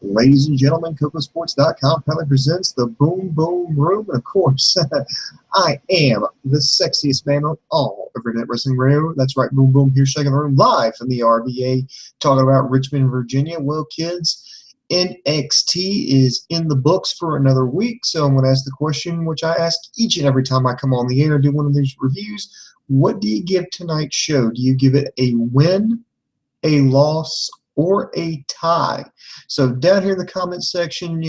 Ladies and gentlemen, CocoSports.com proudly presents the Boom Boom Room. And of course, I am the sexiest man on all of Internet Wrestling Radio. That's right, Boom Boom here, shaking the room live from the RBA, talking about Richmond, Virginia. Well, kids, NXT is in the books for another week, so I'm going to ask the question, which I ask each and every time I come on the air and do one of these reviews. What do you give tonight's show? Do you give it a win, a loss, or a tie? So down here in the comment section,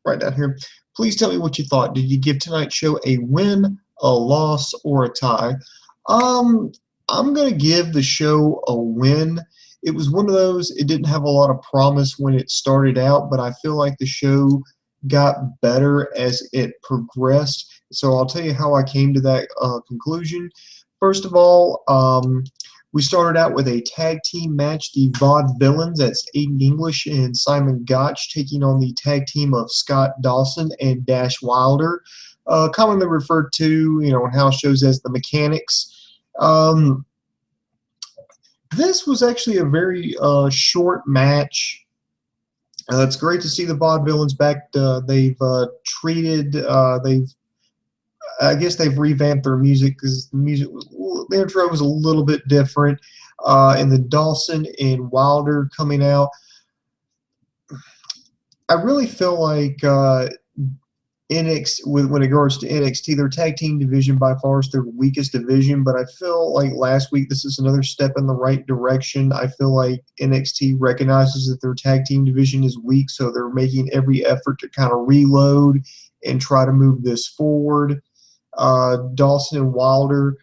right down here, please tell me what you thought. Did you give tonight's show a win, a loss, or a tie? I'm going to give the show a win. It was one of those, it didn't have a lot of promise when it started out, but I feel like the show got better as it progressed. So I'll tell you how I came to that conclusion. First of all, we started out with a tag team match, the Vaudevillains, that's Aiden English and Simon Gotch, taking on the tag team of Scott Dawson and Dash Wilder, commonly referred to, in house shows as the Mechanics. This was actually a very short match. It's great to see the Vaudevillains back. I guess they've revamped their music because the intro was a little bit different. And the Dawson and Wilder coming out. I really feel like NXT, when it regards to NXT, their tag team division by far is their weakest division. But I feel like last week this is another step in the right direction. I feel like NXT recognizes that their tag team division is weak, so they're making every effort to kind of reload and try to move this forward. Dawson and Wilder,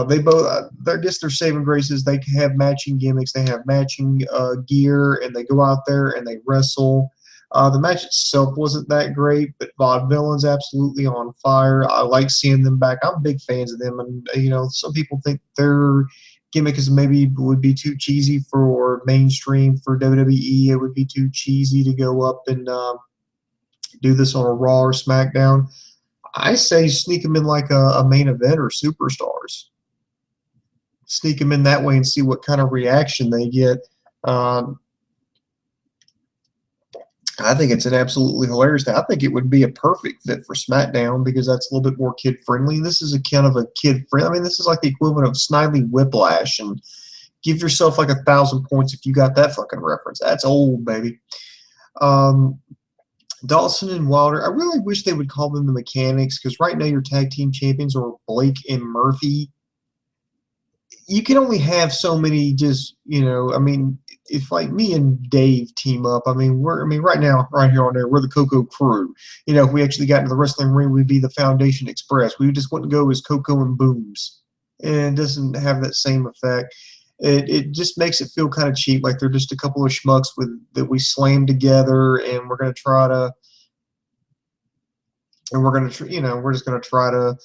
they both, I guess their saving graces, they have matching gimmicks, they have matching gear, and they go out there and they wrestle. The match itself wasn't that great, but Vaudevillains absolutely on fire. I like seeing them back. I'm big fans of them, and some people think their gimmick is maybe would be too cheesy for mainstream for WWE. It would be too cheesy to go up and do this on a Raw or SmackDown. I say sneak them in like a main event or superstars. Sneak them in that way and see what kind of reaction they get. I think it's an absolutely hilarious thing. I think it would be a perfect fit for SmackDown because that's a little bit more kid-friendly. This is a kind of a kid-friendly. I mean, this is like the equivalent of Snidely Whiplash, and give yourself like 1,000 points if you got that fucking reference. That's old, baby. Dawson and Wilder, I really wish they would call them the Mechanics because right now your tag team champions are Blake and Murphy. You can only have so many if like me and Dave team up, right now, right here on there, we're the Coco Crew. If we actually got into the wrestling ring, we'd be the Foundation Express. We just wouldn't go as Coco and Booms. And it doesn't have that same effect. It just makes it feel kind of cheap, like they're just a couple of schmucks that we slam together, and we're gonna try to, we're just gonna try to,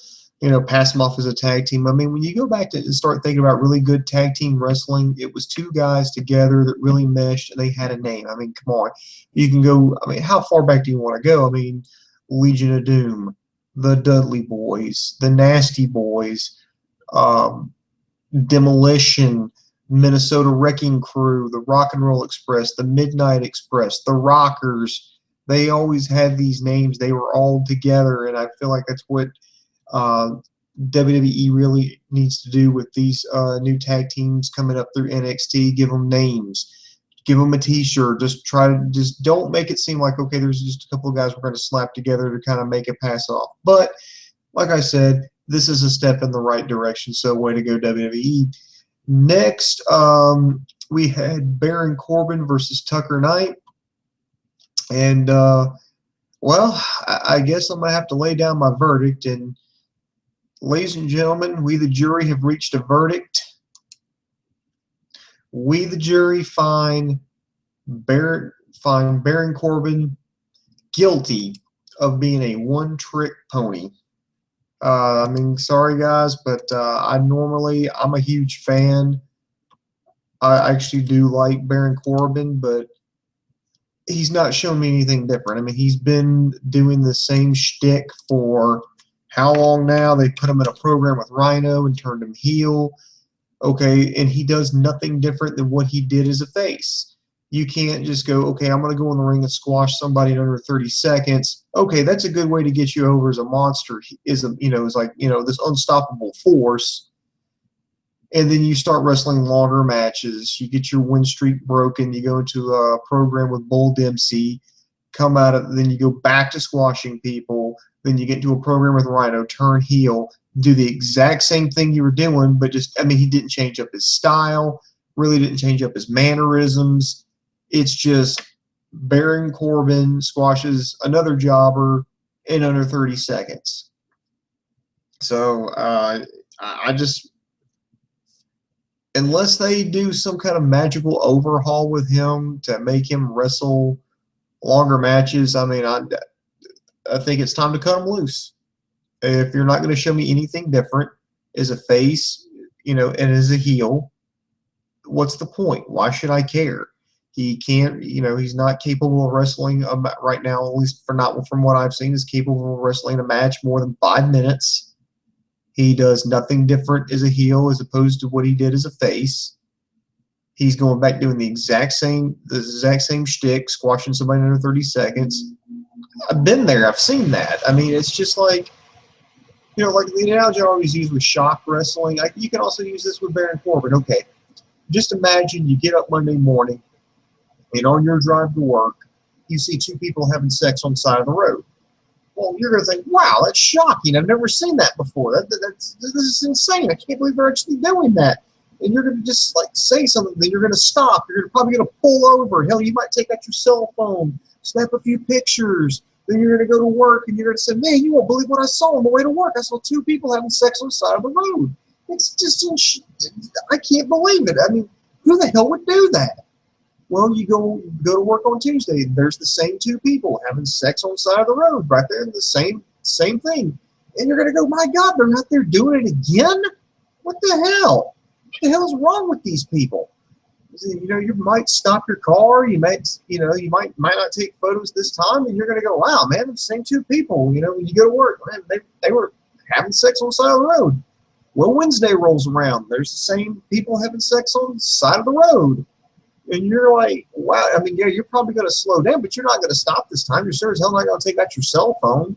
pass them off as a tag team. I mean, when you go back to and start thinking about really good tag team wrestling, it was two guys together that really meshed, and they had a name. I mean, come on, you can go. I mean, how far back do you want to go? I mean, Legion of Doom, the Dudley Boys, the Nasty Boys, Demolition, Minnesota Wrecking Crew, the Rock and Roll Express, the Midnight Express, the Rockers. They always had these names. They were all together, and I feel like that's what WWE really needs to do with these new tag teams coming up through NXT. Give them names. Give them a T-shirt. Just don't make it seem like, okay, there's just a couple of guys we're going to slap together to kind of make it pass off. But like I said, this is a step in the right direction, so way to go, WWE. Next, we had Baron Corbin versus Tucker Knight. And, well, I guess I'm going to have to lay down my verdict. And, ladies and gentlemen, we, the jury, have reached a verdict. We, the jury, find Baron Corbin guilty of being a one-trick pony. Sorry guys, but I'm a huge fan. I actually do like Baron Corbin, but he's not shown me anything different. I mean, he's been doing the same shtick for how long now? They put him in a program with Rhyno and turned him heel. Okay, and he does nothing different than what he did as a face. You can't just go, okay, I'm going to go in the ring and squash somebody in under 30 seconds. Okay, that's a good way to get you over as a monster. Is like this unstoppable force. And then you start wrestling longer matches. You get your win streak broken. You go into a program with Bull Dempsey. Come out of, then you go back to squashing people. Then you get into a program with Rhyno, turn heel, do the exact same thing you were doing, but he didn't change up his style, really didn't change up his mannerisms. It's just Baron Corbin squashes another jobber in under 30 seconds. So I just, unless they do some kind of magical overhaul with him to make him wrestle longer matches, I think it's time to cut him loose. If you're not going to show me anything different as a face, and as a heel, what's the point? Why should I care? He can't, he's not capable of wrestling right now, at least from what I've seen, is capable of wrestling a match more than 5 minutes. He does nothing different as a heel as opposed to what he did as a face. He's going back doing the exact same shtick, squashing somebody under 30 seconds. I've been there. I've seen that. It's just like, like the analogy I always use with shock wrestling. You can also use this with Baron Corbin. Okay, just imagine you get up Monday morning, and on your drive to work, you see 2 people having sex on the side of the road. Well, you're going to think, wow, that's shocking. I've never seen that before. This is insane. I can't believe they're actually doing that. And you're going to just say something, then you're going to stop. You're probably going to pull over. Hell, you might take out your cell phone, snap a few pictures. Then you're going to go to work, and you're going to say, man, you won't believe what I saw on the way to work. I saw 2 people having sex on the side of the road. It's just, I can't believe it. Who the hell would do that? Well, you go to work on Tuesday, and there's the same 2 people having sex on the side of the road right there, the same thing. And you're going to go, my God, they're out there doing it again? What the hell? What the hell is wrong with these people? You might stop your car, you might not take photos this time, and you're going to go, wow, man, the same 2 people. When you go to work, man, they were having sex on the side of the road. Well, Wednesday rolls around, there's the same people having sex on the side of the road. And you're like, wow, yeah, you're probably going to slow down, but you're not going to stop this time. You're sure as hell not going to take out your cell phone.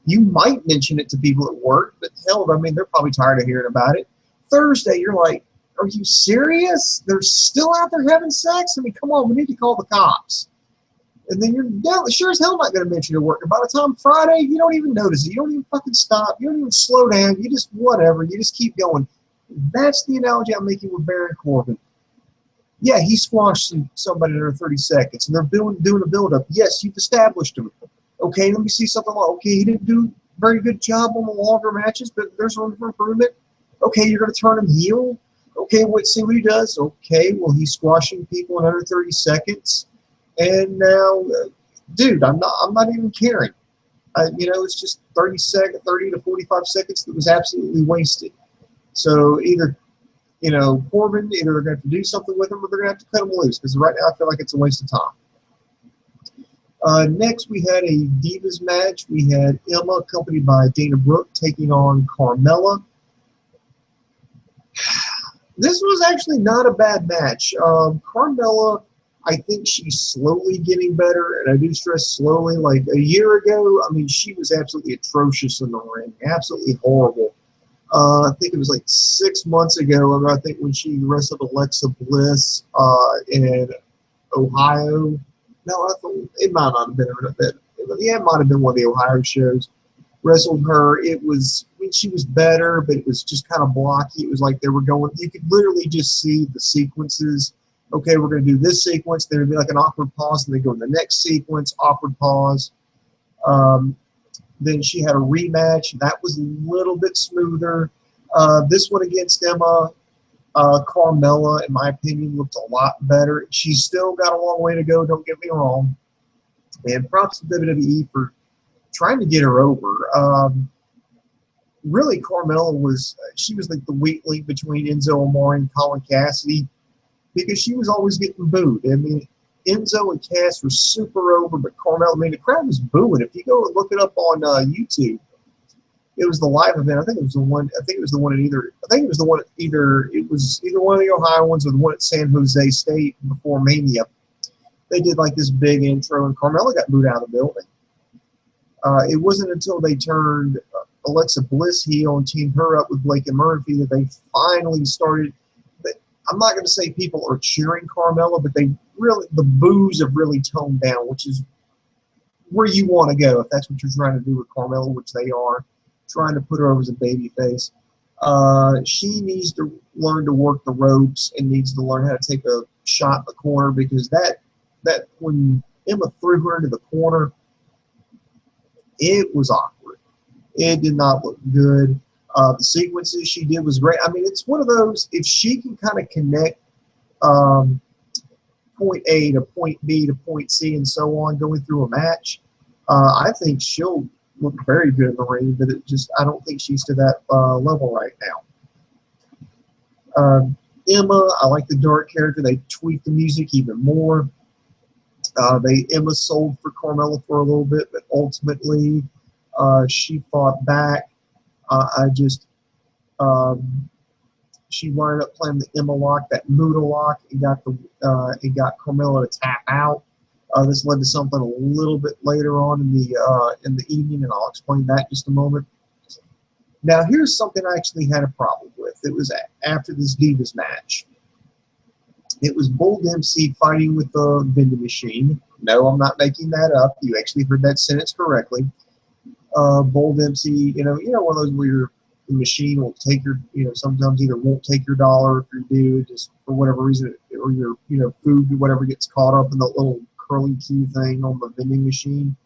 You might mention it to people at work, but hell, they're probably tired of hearing about it. Thursday, you're like, are you serious? They're still out there having sex? Come on, we need to call the cops. And then you're sure as hell not going to mention your work. And by the time Friday, you don't even notice it. You don't even fucking stop. You don't even slow down. You just whatever. You just keep going. That's the analogy I'm making with Baron Corbin. Yeah, he squashed somebody under 30 seconds, and they're doing a build-up. Yes, you've established him. Okay, let me see something like, okay, he didn't do a very good job on the longer matches, but there's room for improvement. Okay, you're going to turn him heel. Okay, see what he does. Okay, well, he's squashing people in under 30 seconds. And now, dude, I'm not even caring. It's just 30 to 45 seconds that was absolutely wasted. So either Corbin, either they're going to have to do something with him or they're going to have to cut him loose, because right now I feel like it's a waste of time. Next, we had a Divas match. We had Emma, accompanied by Dana Brooke, taking on Carmella. This was actually not a bad match. Carmella, I think she's slowly getting better, and I do stress slowly. Like a year ago, she was absolutely atrocious in the ring, absolutely horrible. I think it was like 6 months ago, I think when she wrestled Alexa Bliss in Ohio. No, it might not have been her. Yeah, it might have been one of the Ohio shows. Wrestled her. She was better, but it was just kind of blocky. It was like they were going, you could literally just see the sequences. Okay, we're going to do this sequence. There would be like an awkward pause, and they go to the next sequence, awkward pause. Then she had a rematch. That was a little bit smoother. This one against Emma, Carmella, in my opinion, looked a lot better. She's still got a long way to go, don't get me wrong. And props to WWE for trying to get her over. Really, Carmella was like the weak link between Enzo Amore and Colin Cassidy, because she was always getting booed. Enzo and Cass were super over, but Carmella, the crowd was booing. If you go and look it up on YouTube, it was the live event. I think it was either one of the Ohio ones or the one at San Jose State before Mania. they did like this big intro, and Carmella got booed out of the building. It wasn't until they turned Alexa Bliss heel and teamed her up with Blake and Murphy that they finally started. I'm not going to say people are cheering Carmella, but the boos have really toned down, which is where you want to go if that's what you're trying to do with Carmella, which they are, trying to put her over as a babyface. She needs to learn to work the ropes and needs to learn how to take a shot in the corner, because that when Emma threw her into the corner, it was awkward. It did not look good. The sequences she did was great. I mean, it's one of those, if she can kind of connect point A to point B to point C and so on going through a match, I think she'll look very good in the ring, but I don't think she's to that level right now. Emma, I like the dark character. They tweaked the music even more. Emma sold for Carmella for a little bit, but ultimately she fought back. She wound up playing the Emma lock, that Muda lock. It got Carmella to tap out. This led to something a little bit later on in the evening, and I'll explain that in just a moment. Now, here's something I actually had a problem with. It was after this Divas match. It was Bull Dempsey fighting with the vending machine. No, I'm not making that up. You actually heard that sentence correctly. Bull Dempsey, one of those where the machine will take your, sometimes either won't take your dollar if you do, just for whatever reason, or your, food, whatever gets caught up in the little curly key thing on the vending machine.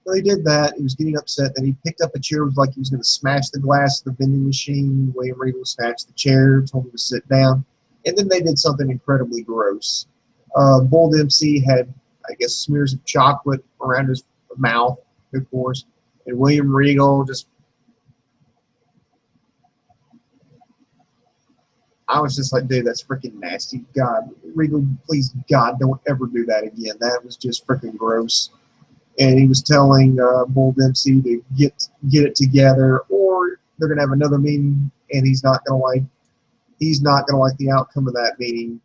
So he did that. He was getting upset. Then he picked up a chair. It was like he was going to smash the glass of the vending machine. William Regal snatched the chair, told him to sit down. And then they did something incredibly gross. Bull Dempsey had, I guess, smears of chocolate around his mouth, of course. And William Regal I was just like, dude, that's freaking nasty. God, Regal, please, God, don't ever do that again. That was just freaking gross. And he was telling Bull Dempsey to get it together, or they're gonna have another meeting, and he's not gonna like the outcome of that meeting.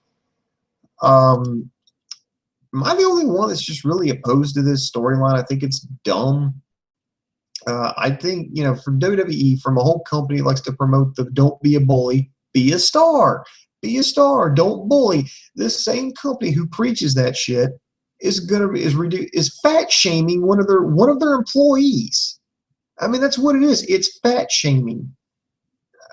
Am I the only one that's just really opposed to this storyline? I think it's dumb. I think, for WWE, from a whole company that likes to promote the don't be a bully, be a star. Be a star. Don't bully. This same company who preaches that shit is fat shaming one of their employees. I mean, that's what it is. It's fat shaming.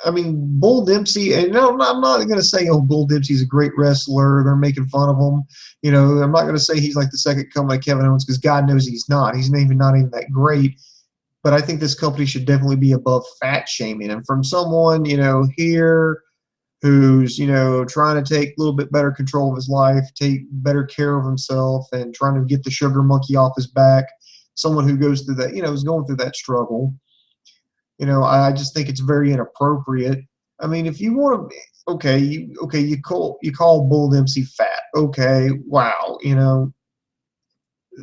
I mean, Bull Dempsey, and I'm not going to say, oh, Bull Dempsey's a great wrestler. They're making fun of him. I'm not going to say he's like the second coming of Kevin Owens, because God knows he's not. He's not even that great. But I think this company should definitely be above fat shaming. And from someone, here who's, trying to take a little bit better control of his life, take better care of himself, and trying to get the sugar monkey off his back, someone who goes through that, is going through that struggle. I just think it's very inappropriate. I mean, if you want to, you call Bull Dempsey fat. Okay, wow,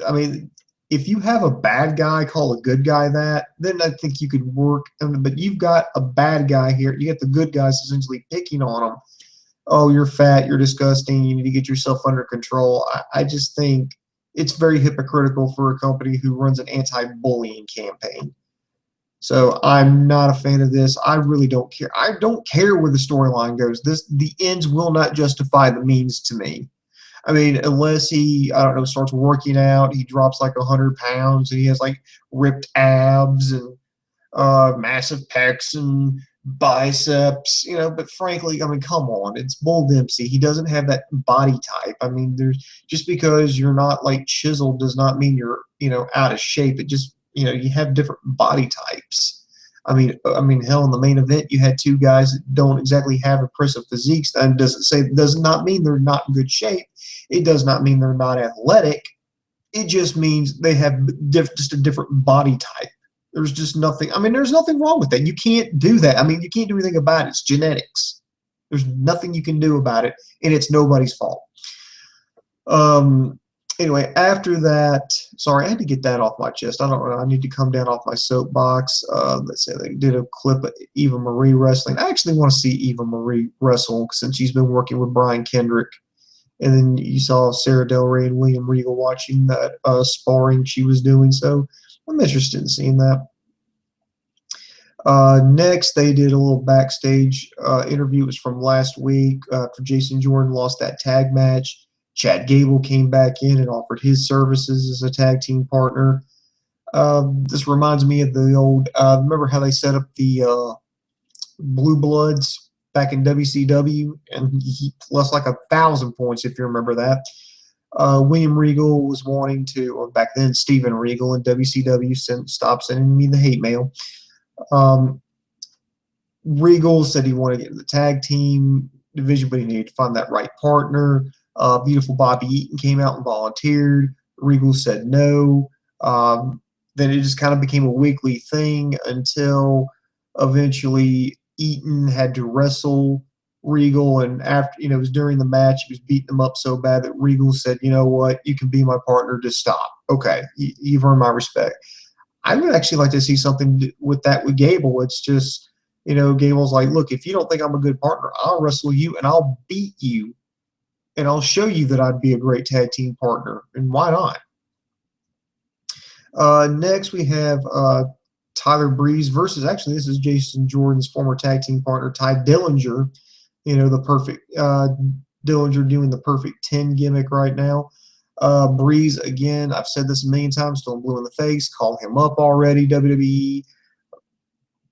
I mean, if you have a bad guy call a good guy that, then I think you could work. But you've got a bad guy here. You get the good guys essentially picking on him. Oh, you're fat. You're disgusting. You need to get yourself under control. I just think it's very hypocritical for a company who runs an anti-bullying campaign. So I'm not a fan of this. I really don't care. I don't care where the storyline goes. The ends will not justify the means to me. I mean, unless he, starts working out, he drops like 100 pounds, and he has like ripped abs and massive pecs and biceps, But frankly, I mean, come on, it's Bull Dempsey. He doesn't have that body type. I mean, just because you're not like chiseled does not mean you're, out of shape. It just, you have different body types. I mean, hell, in the main event, you had two guys that don't exactly have impressive physiques. That does not mean they're not in good shape. It does not mean they're not athletic. It just means they have just a different body type. There's just nothing. I mean, there's nothing wrong with that. You can't do that. I mean, you can't do anything about it. It's genetics. There's nothing you can do about it, and it's nobody's fault. Anyway, after that, sorry, I had to get that off my chest. I don't know. I need to come down off my soapbox. Let's say they did a clip of Eva Marie wrestling. I actually want to see Eva Marie wrestle since she's been working with Brian Kendrick. And then you saw Sarah Del Rey and William Regal watching that sparring she was doing. So I'm interested in seeing that. Next, they did a little backstage interview. It was from last week after Jason Jordan lost that tag match. Chad Gable came back in and offered his services as a tag team partner. This reminds me of the old, remember how they set up the Blue Bloods back in WCW, and he lost like 1,000 points, if you remember that. William Regal was wanting to, or back then Steven Regal in WCW stopped sending me the hate mail. Regal said he wanted to get in the tag team division, but he needed to find that right partner. Beautiful Bobby Eaton came out and volunteered. Regal said no. Then it just kind of became a weekly thing until eventually Eaton had to wrestle Regal, and after, it was during the match, he was beating him up so bad that Regal said, "You know what? You can be my partner. Just stop. Okay, you've earned my respect." I would actually like to see something with that with Gable. It's just, Gable's like, "Look, if you don't think I'm a good partner, I'll wrestle you and I'll beat you, and I'll show you that I'd be a great tag team partner. And why not?" Next, we have Tyler Breeze versus, actually, this is Jason Jordan's former tag team partner, Ty Dillinger. The perfect Dillinger doing the perfect 10 gimmick right now. Breeze, again, I've said this a million times, still blue in the face. Call him up already, WWE.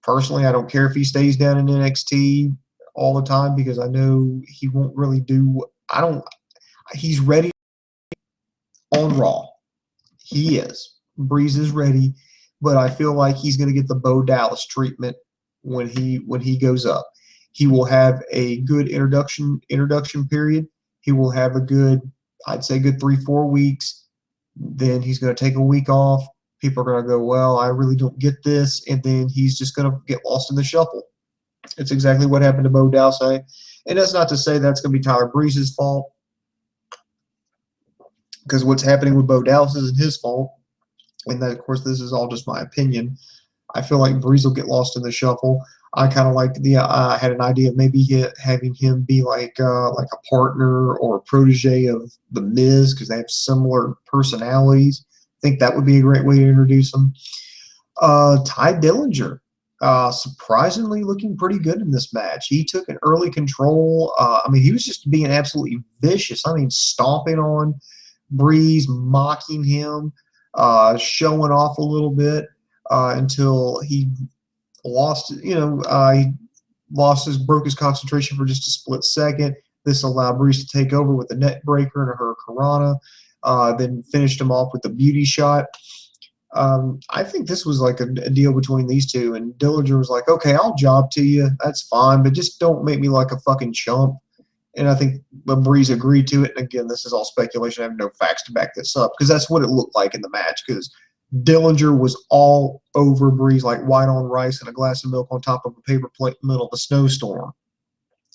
Personally, I don't care if he stays down in NXT all the time because I know he won't really do. He's ready on Raw. He is. Breeze is ready, but I feel like he's going to get the Bo Dallas treatment when he goes up. He will have a good introduction period. He will have a good, I'd say, good 3-4 weeks. Then he's going to take a week off. People are going to go, "Well, I really don't get this," and then he's just going to get lost in the shuffle. It's exactly what happened to Bo Dallas, and that's not to say that's going to be Tyler Breeze's fault, because what's happening with Bo Dallas isn't his fault. And that, of course, this is all just my opinion. I feel like Breeze will get lost in the shuffle. I kind of like I had an idea of maybe having him be like a partner or a protege of The Miz, because they have similar personalities. I think that would be a great way to introduce him. Ty Dillinger, surprisingly looking pretty good in this match. He took an early control. He was just being absolutely vicious. Stomping on Breeze, mocking him, showing off a little bit until he lost. Broke his concentration for just a split second. This allowed Breeze to take over with a net breaker and a hurricanrana. Then finished him off with a beauty shot. I think this was like a deal between these two, and Dillinger was like, "Okay, I'll job to you. That's fine, but just don't make me like a fucking chump." And I think Breeze agreed to it. And again, this is all speculation. I have no facts to back this up, because that's what it looked like in the match, because Dillinger was all over Breeze like white on rice and a glass of milk on top of a paper plate in the middle of a snowstorm.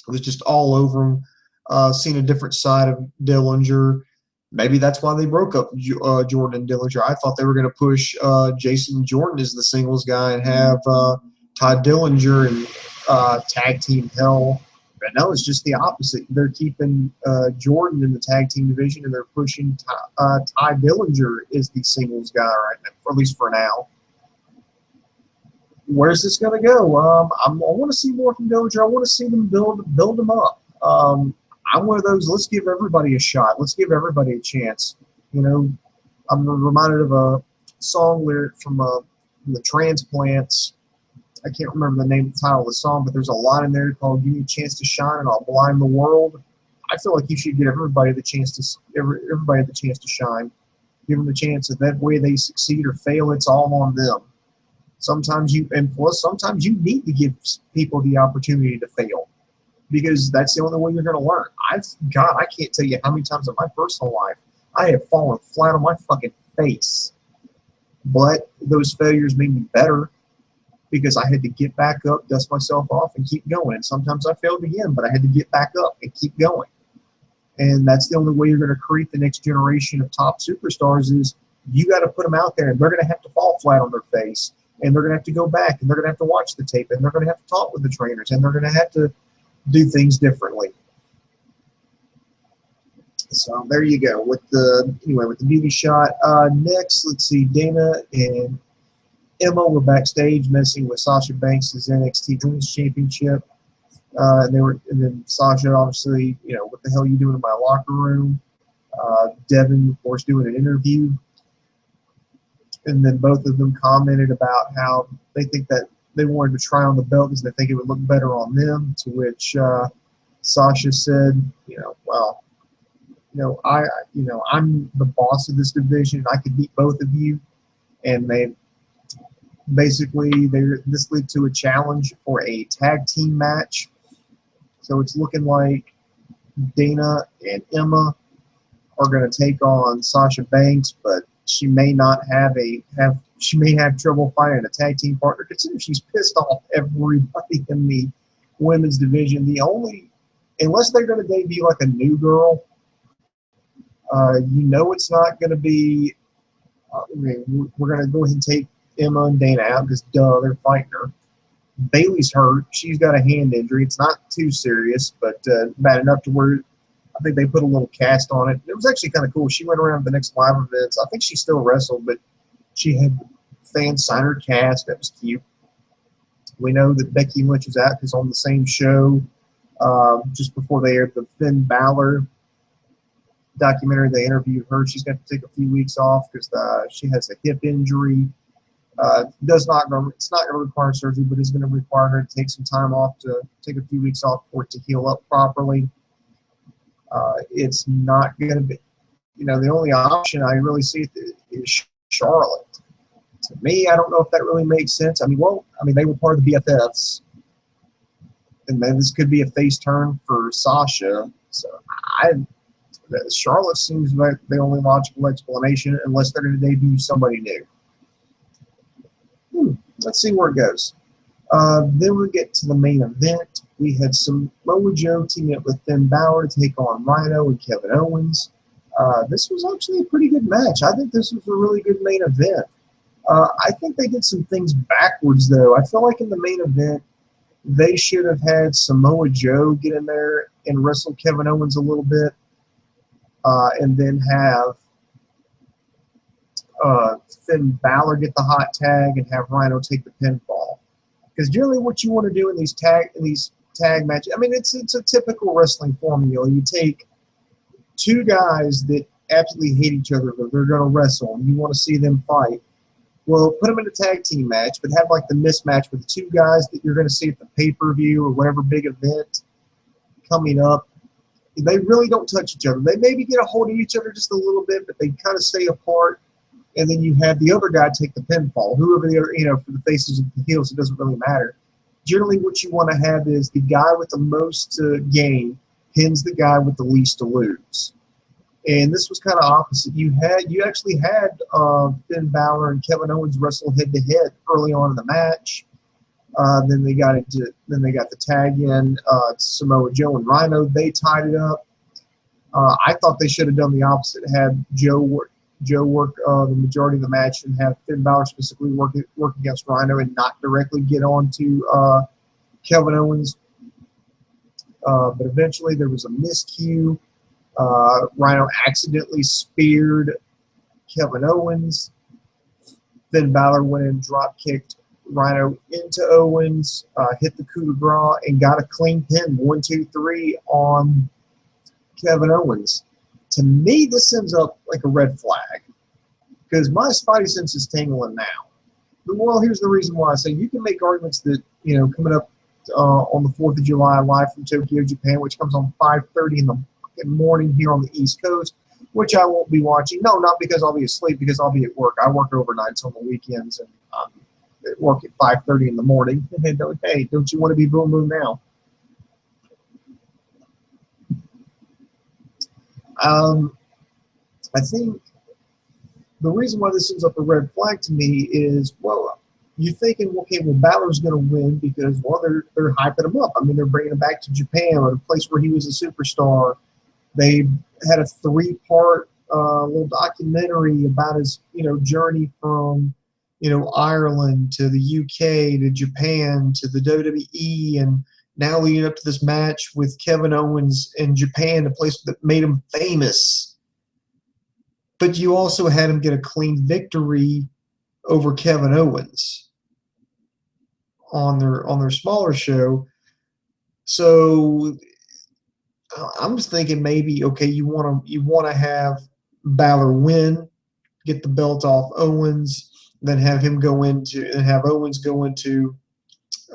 It was just all over him. Seen a different side of Dillinger. Maybe that's why they broke up Jordan and Dillinger. I thought they were going to push Jason Jordan as the singles guy and have Ty Dillinger and tag team hell. But no, it's just the opposite. They're keeping Jordan in the tag team division, and they're pushing Ty Dillinger as the singles guy right now, or at least for now. Where's this going to go? I want to see more from Dillinger. I want to see them build him up. I'm one of those, let's give everybody a shot. Let's give everybody a chance. I'm reminded of a song lyric from the Transplants. I can't remember the name of the title of the song, but there's a line in there called "Give me a chance to shine and I'll blind the world." I feel like you should give everybody the chance to shine. Give them the chance. If that way they succeed or fail, it's all on them. Sometimes you need to give people the opportunity to fail, because that's the only way you're going to learn. I can't tell you how many times in my personal life I have fallen flat on my fucking face. But those failures made me better, because I had to get back up, dust myself off, and keep going. And sometimes I failed again, but I had to get back up and keep going. And that's the only way you're going to create the next generation of top superstars, is you got to put them out there, and they're going to have to fall flat on their face, and they're going to have to go back, and they're going to have to watch the tape, and they're going to have to talk with the trainers, and they're going to have to do things differently. So there you go with the beauty shot. Next, let's see, Dana and Emma were backstage messing with Sasha Banks' NXT Women's Championship. And then Sasha, obviously, what the hell are you doing in my locker room? Devin, of course, doing an interview. And then both of them commented about how they think that they wanted to try on the belt because they think it would look better on them. To which Sasha said, well, I'm the boss of this division. I could beat both of you. And this led to a challenge for a tag team match. So it's looking like Dana and Emma are going to take on Sasha Banks, but she may not she may have trouble finding a tag team partner. Consider she's pissed off everybody in the women's division. Unless they're going to debut like a new girl, it's not going to be. We're going to go ahead and take Emma and Dana out because they're fighting her. Bailey's hurt. She's got a hand injury. It's not too serious, but bad enough to where I think they put a little cast on it. It was actually kind of cool. She went around the next live events. I think she still wrestled, but she had fans sign her cast. That was cute. We know that Becky Lynch is out because on the same show, just before they aired the Finn Bálor documentary, they interviewed her. She's got to take a few weeks off because she has a hip injury. It's not going to require surgery, but it's going to require her to take some time off, to take a few weeks off for it to heal up properly. It's not going to be, the only option I really see is Charlotte. To me, I don't know if that really makes sense. They were part of the BFFs, and then this could be a face turn for Sasha. So Charlotte seems like the only logical explanation, unless they're going to debut somebody new. Let's see where it goes. Then we get to the main event. We had Samoa Joe teaming up with Finn Bálor to take on Rhyno and Kevin Owens. This was actually a pretty good match. I think this was a really good main event. I think they did some things backwards, though. I feel like in the main event, they should have had Samoa Joe get in there and wrestle Kevin Owens a little bit, and then have Finn Bálor get the hot tag and have Rhyno take the pinfall. Because generally, what you want to do in these tag matches, it's a typical wrestling formula. You take two guys that absolutely hate each other, but they're going to wrestle, and you want to see them fight. Well, put them in a tag team match, but have like the mismatch with the two guys that you're going to see at the pay-per-view or whatever big event coming up. They really don't touch each other. They maybe get a hold of each other just a little bit, but they kind of stay apart. And then you have the other guy take the pinfall. Whoever the other, for the faces and the heels, it doesn't really matter. Generally, what you want to have is the guy with the most to gain pins the guy with the least to lose. And this was kind of opposite. You actually had Finn Bálor and Kevin Owens wrestle head to head early on in the match. Then they got the tag in. Samoa Joe and Rhyno, they tied it up. I thought they should have done the opposite. Had Joe work the majority of the match and have Finn Bálor specifically work against Rhyno and not directly get on to Kevin Owens. But eventually there was a miscue. Rhyno accidentally speared Kevin Owens. Finn Bálor went and drop kicked Rhyno into Owens, hit the coup de grace, and got a clean pin, 1, 2, 3 on Kevin Owens. To me, this sends up like a red flag because my spidey sense is tingling now. Well, here's the reason why. I say you can make arguments that, coming up on the 4th of July live from Tokyo, Japan, which comes on 5:30 in the morning here on the East Coast, which I won't be watching. No, not because I'll be asleep, because I'll be at work. I work overnights on the weekends, and at work at 5:30 in the morning. Hey, don't you want to be boom boom now? I think the reason why this ends up a red flag to me is, well, you're thinking, okay, well, Balor's going to win because, well, they're hyping him up. They're bringing him back to Japan, or a place where he was a superstar. They had a 3-part little documentary about his, journey from, Ireland to the UK to Japan to the WWE, and now leading up to this match with Kevin Owens in Japan, a place that made him famous. But you also had him get a clean victory over Kevin Owens on their smaller show. So I'm just thinking maybe, okay, you want to have Bálor win, get the belt off Owens, then have Owens go into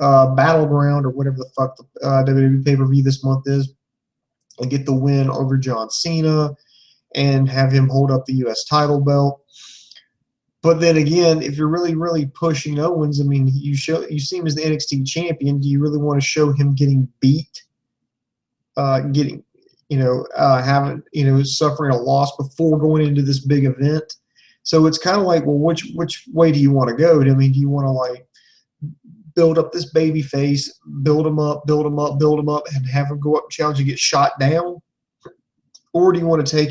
Battleground or whatever the fuck the WWE pay-per-view this month is, and get the win over John Cena, and have him hold up the U.S. title belt. But then again, if you're really, really pushing Owens, I mean, you see him as the NXT champion. Do you really want to show him getting beat, having, suffering a loss before going into this big event? So it's kind of like, well, which way do you want to go? I mean, do you want to like build up this baby face, build him up, and have him go up and challenge and get shot down? Or do you want to take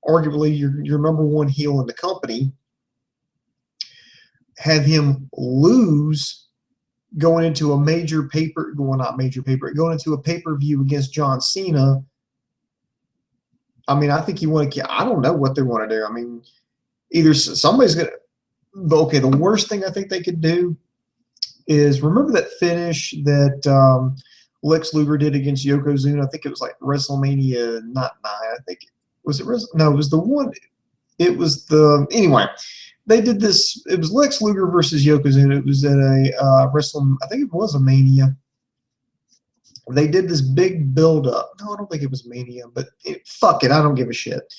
arguably your number one heel in the company, have him lose going into a going into a pay-per-view against John Cena? I mean, I think I don't know what they want to do. I mean, either somebody's going to, okay, the worst thing I think they could do is, remember that finish that Lex Luger did against Yokozuna? I think it was like WrestleMania, not 9. I think no, it was the one. It was anyway. They did this. It was Lex Luger versus Yokozuna. It was at a I think it was a Mania. They did this big build-up. No, I don't think it was Mania, but fuck it, I don't give a shit.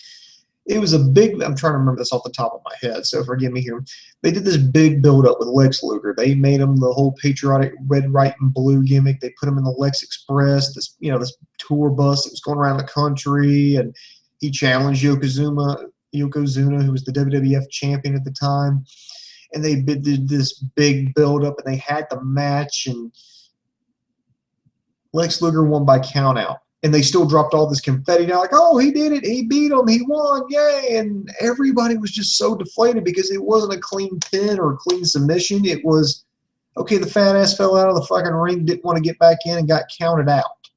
It was a big. I'm trying to remember this off the top of my head, so forgive me here. They did this big build-up with Lex Luger. They made him the whole patriotic red, white, and blue gimmick. They put him in the Lex Express, this tour bus that was going around the country, and he challenged Yokozuna, who was the WWF champion at the time. And they did this big build-up, and they had the match, and Lex Luger won by count-out. And they still dropped all this confetti down, like, oh, he did it, he beat him, he won, yay. And everybody was just so deflated because it wasn't a clean pin or a clean submission. It was, okay, the fat ass fell out of the fucking ring, didn't want to get back in, and got counted out.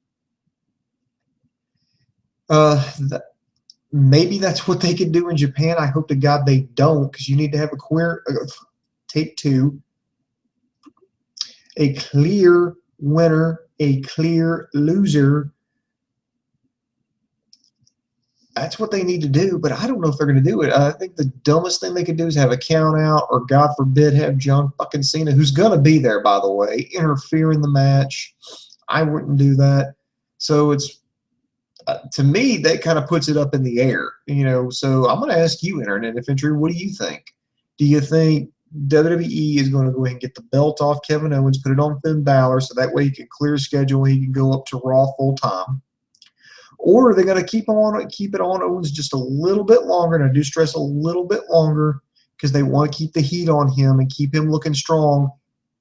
Maybe that's what they could do in Japan. I hope to God they don't, because you need to have take two, a clear winner, a clear loser. That's what they need to do, but I don't know if they're going to do it. I think the dumbest thing they could do is have a count out, or God forbid, have John fucking Cena, who's going to be there, by the way, interfere in the match. I wouldn't do that. So it's, to me, that kind of puts it up in the air, So I'm going to ask you, Internet Infantry, what do you think? Do you think WWE is going to go ahead and get the belt off Kevin Owens, put it on Finn Bálor, so that way he can clear his schedule, he can go up to Raw full time? Or are they going to keep it on Owens just a little bit longer, and I do stress a little bit longer, because they want to keep the heat on him and keep him looking strong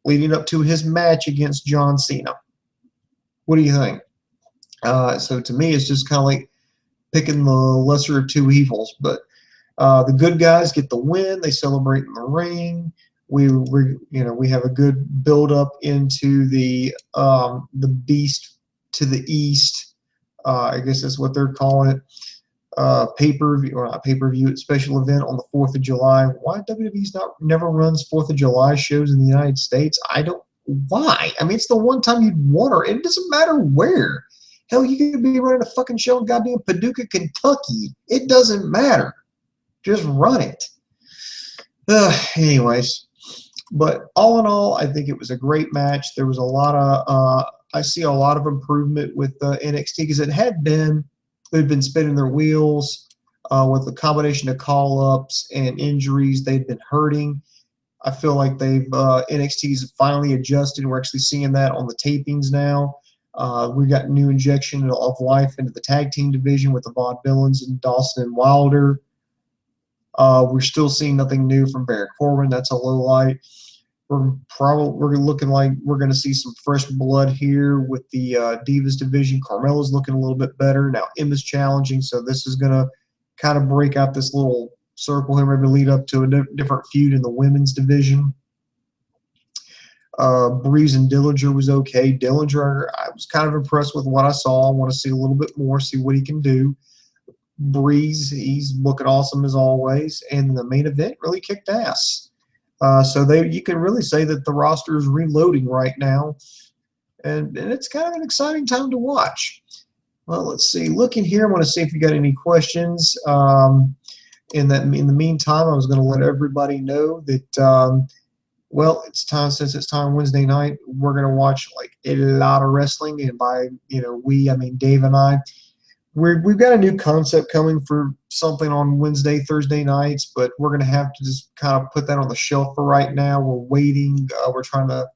leading up to his match against John Cena? What do you think? So to me, it's just kind of like picking the lesser of two evils. But the good guys get the win. They celebrate in the ring. We have a good build up into the Beast to the East. I guess that's what they're calling it. Pay-per-view, or not pay-per-view, special event on the 4th of July. Why WWE's never runs 4th of July shows in the United States? Why? I mean, it's the one time you'd want her. It doesn't matter where. Hell, you could be running a fucking show in goddamn Paducah, Kentucky. It doesn't matter. Just run it. Anyways, but all in all, I think it was a great match. There was a lot of, I see a lot of improvement with NXT, because they've been spinning their wheels with a combination of call-ups and injuries. They've been hurting. I feel like NXT's finally adjusted. We're actually seeing that on the tapings now. We got new injection of life into the tag team division with the Vaudevillains and Dawson and Wilder. We're still seeing nothing new from Baron Corbin. That's a low light. We're looking like we're going to see some fresh blood here with the Divas division. Carmella's looking a little bit better. Now Emma's challenging, so this is going to kind of break out this little circle here, maybe lead up to a different feud in the women's division. Breeze and Dillinger was okay. Dillinger, I was kind of impressed with what I saw. I want to see a little bit more, see what he can do. Breeze, he's looking awesome as always, and the main event really kicked ass. So you can really say that the roster is reloading right now, and it's kind of an exciting time to watch. Well, let's see. Looking here, I want to see if you got any questions. In the meantime, I was going to let everybody know that well, it's time, since it's time Wednesday night, we're going to watch like a lot of wrestling, and by we, I mean Dave and I. We've got a new concept coming for something on Wednesday, Thursday nights, but we're going to have to just kind of put that on the shelf for right now. We're waiting. We're trying to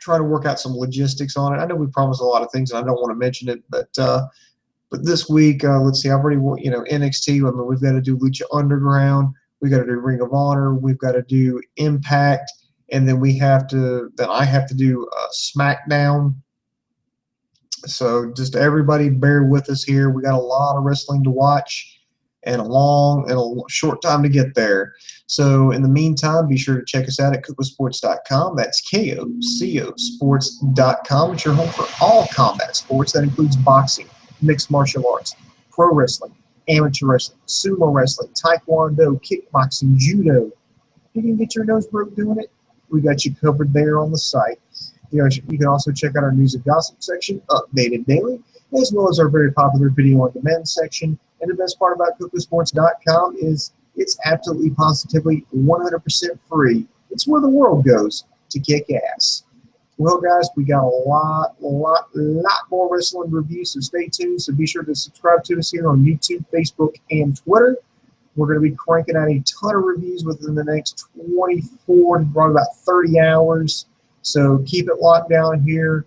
try to work out some logistics on it. I know we promised a lot of things, and I don't want to mention it, but this week, let's see, I've already, NXT. I mean, we've got to do Lucha Underground. We've got to do Ring of Honor. We've got to do Impact, and then I have to do SmackDown. So just everybody bear with us here. We got a lot of wrestling to watch and a short time to get there. So in the meantime, be sure to check us out at KocoSports.com. That's KOCO Sports.com. It's your home for all combat sports. That includes boxing, mixed martial arts, pro wrestling, amateur wrestling, sumo wrestling, taekwondo, kickboxing, judo. If you can get your nose broke doing it, we got you covered there on the site. You can also check out our news and gossip section, updated daily, as well as our very popular video on demand section. And the best part about KocoSports.com is it's absolutely positively 100% free. It's where the world goes to kick ass. Well, guys, we got a lot more wrestling reviews, so stay tuned. So be sure to subscribe to us here on YouTube, Facebook, and Twitter. We're going to be cranking out a ton of reviews within the next 24 to probably about 30 hours. So keep it locked down here.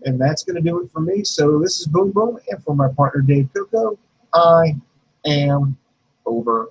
And that's going to do it for me. So this is Boom Boom. And for my partner, Dave Coco, I am over.